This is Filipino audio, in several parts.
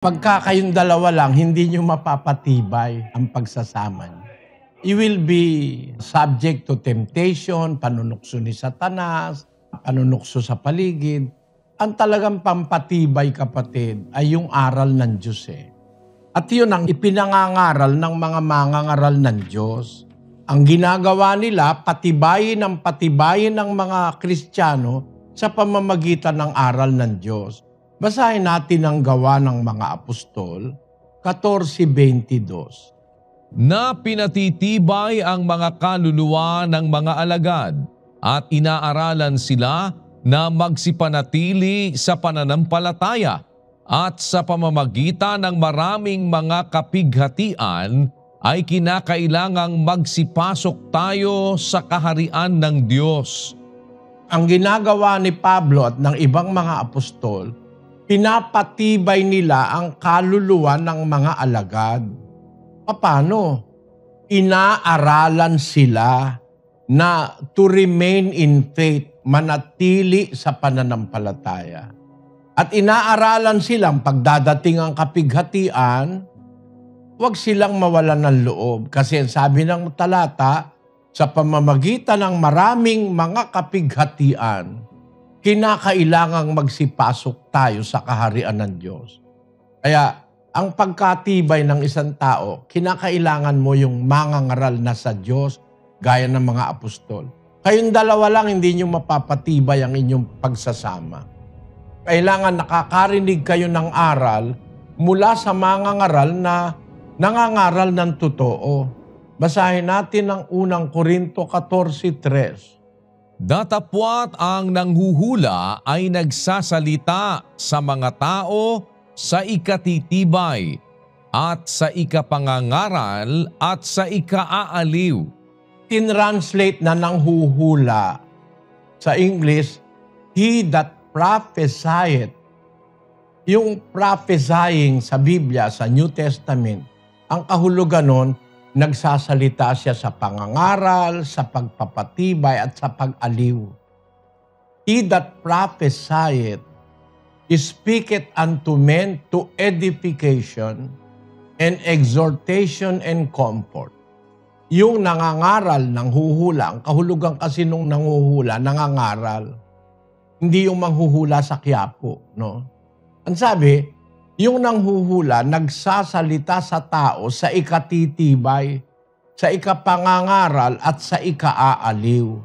Pagka kayong dalawa lang, hindi nyo mapapatibay ang pagsasama nyo. You will be subject to temptation, panunukso ni Satanas, panunukso sa paligid. Ang talagang pampatibay, kapatid, ay yung aral ng Diyos eh. At yun ang ipinangangaral ng mga mangangaral ng Diyos. Ang ginagawa nila, patibayin ng mga Kristiyano sa pamamagitan ng aral ng Diyos. Basahin natin ang Gawa ng mga Apostol, 14:22. Na pinatitibay ang mga kaluluwa ng mga alagad at inaaralan sila na magsipanatili sa pananampalataya at sa pamamagitan ng maraming mga kapighatian ay kinakailangang magsipasok tayo sa kaharian ng Diyos. Ang ginagawa ni Pablo at ng ibang mga apostol, pinapatibay nila ang kaluluwa ng mga alagad. Paano? Inaaralan sila na to remain in faith, manatili sa pananampalataya. At inaaralan silang pagdadating ang kapighatian, huwag silang mawalan ng loob. Kasi sabi ng talata, sa pamamagitan ng maraming mga kapighatian, kinakailangang magsipasok tayo sa kaharian ng Diyos. Kaya, ang pagkatibay ng isang tao, kinakailangan mo yung mangangaral na sa Diyos, gaya ng mga apostol. Kayong dalawa lang, hindi nyo mapapatibay ang inyong pagsasama. Kailangan nakakarinig kayo ng aral mula sa mangangaral na nangangaral ng totoo. Basahin natin ang unang Korinto 14:3. Datapwat ang nanghuhula ay nagsasalita sa mga tao sa ikatitibay at sa ikapangangaral at sa ikaaaliw. Tinranslate na nanghuhula. Sa English, he that prophesieth. Yung prophesying sa Biblia, sa New Testament, ang kahulugan nun, nagsasalita siya sa pangangaral, sa pagpapatibay at sa pag-aliw. He that prophesieth speaketh unto men to edification and exhortation and comfort. Yung nangangaral, nanghuhula, ang kahulugan kasi nung nanghuhula, nangangaral. Hindi yung manghuhula sa Quiapo, no? Ang sabi, yung nanghuhula, nagsasalita sa tao sa ikatitibay, sa ikapangangaral at sa ikaaaliw.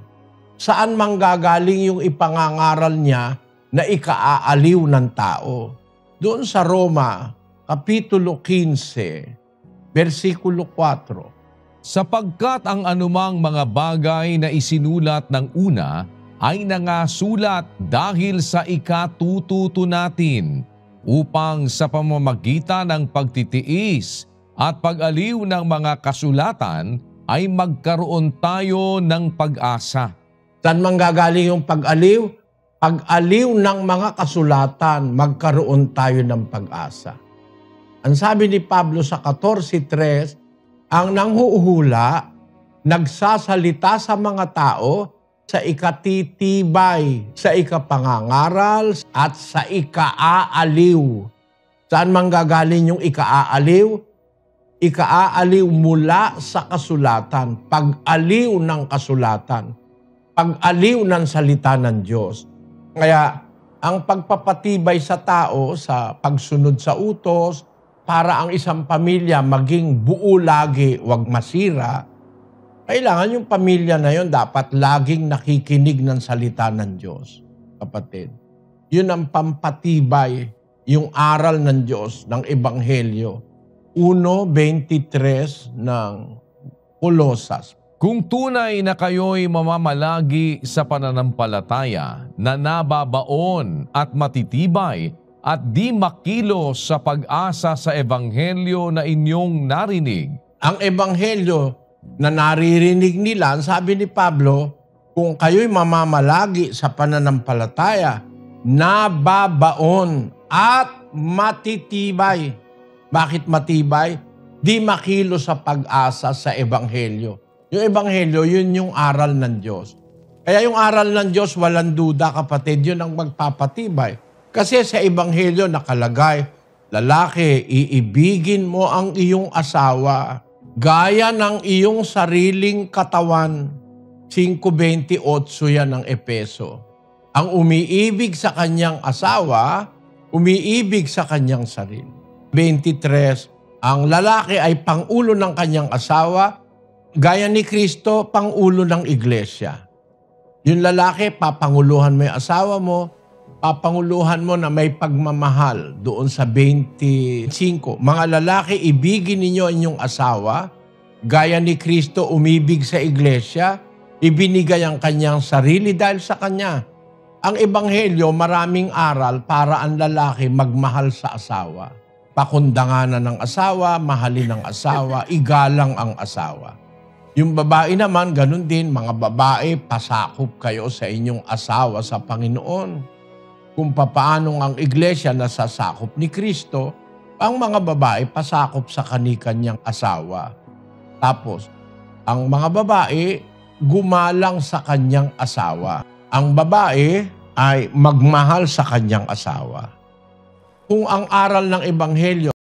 Saan manggagaling yung ipangangaral niya na ikaaaliw ng tao? Doon sa Roma, Kapitulo 15, versikulo 4. Sapagkat ang anumang mga bagay na isinulat ng una ay nangasulat dahil sa ikatututo natin, upang sa pamamagitan ng pagtitiis at pag-aliw ng mga kasulatan ay magkaroon tayo ng pag-asa. Saan manggagaling yung pag-aliw? Pag-aliw ng mga kasulatan, magkaroon tayo ng pag-asa. Ang sabi ni Pablo sa 14:3, ang nanghuhula, nagsasalita sa mga tao sa ikatitibay, sa ikapangangaral, at sa ikaaaliw. Saan manggagaling yung ikaaaliw? Ikaaaliw mula sa kasulatan, pag-aliw ng kasulatan, pag-aliw ng salita ng Diyos. Kaya, ang pagpapatibay sa tao sa pagsunod sa utos, para ang isang pamilya maging buo lagi, wag masira, kailangan yung pamilya na yun dapat laging nakikinig ng salita ng Diyos, kapatid. Yun ang pampatibay, yung aral ng Diyos, ng Ebanghelyo. 1:23 ng Kolosas. Kung tunay na kayo'y mamamalagi sa pananampalataya na nababaon at matitibay at di makilos sa pag-asa sa Ebanghelyo na inyong narinig. Ang Ebanghelyo na naririnig nila, sabi ni Pablo, kung kayo'y mamamalagi sa pananampalataya, nababaon at matitibay. Bakit matibay? Di makilo sa pag-asa sa Ebanghelyo. Yung Ebanghelyo, yun yung aral ng Diyos. Kaya yung aral ng Diyos, walang duda, kapatid, yun ang magpapatibay. Kasi sa Ebanghelyo nakalagay, Lalaki, iibigin mo ang iyong asawa gaya ng iyong sariling katawan. 5:28 yan ng Efeso. Ang umiibig sa kanyang asawa, umiibig sa kanyang sarili. 23, ang lalaki ay pangulo ng kanyang asawa, gaya ni Kristo, pangulo ng iglesia. Yung lalaki, papanguluhan mo yung asawa mo, papanguluhan mo na may pagmamahal doon sa 25. Mga lalaki, ibigin ninyo inyong asawa, gaya ni Kristo umibig sa iglesia, ibinigay ang kanyang sarili dahil sa kanya. Ang ebanghelyo, maraming aral para ang lalaki magmahal sa asawa. Pakundanganan ng asawa, mahalin ng asawa, igalang ang asawa. Yung babae naman, ganun din, mga babae, pasakop kayo sa inyong asawa sa Panginoon. Kung papaano ang iglesia nasasakop ni Kristo, ang mga babae pasakop sa kani-kanyang asawa. Tapos, ang mga babae gumalang sa kanyang asawa. Ang babae ay magmahal sa kanyang asawa. Kung ang aral ng ebanghelyo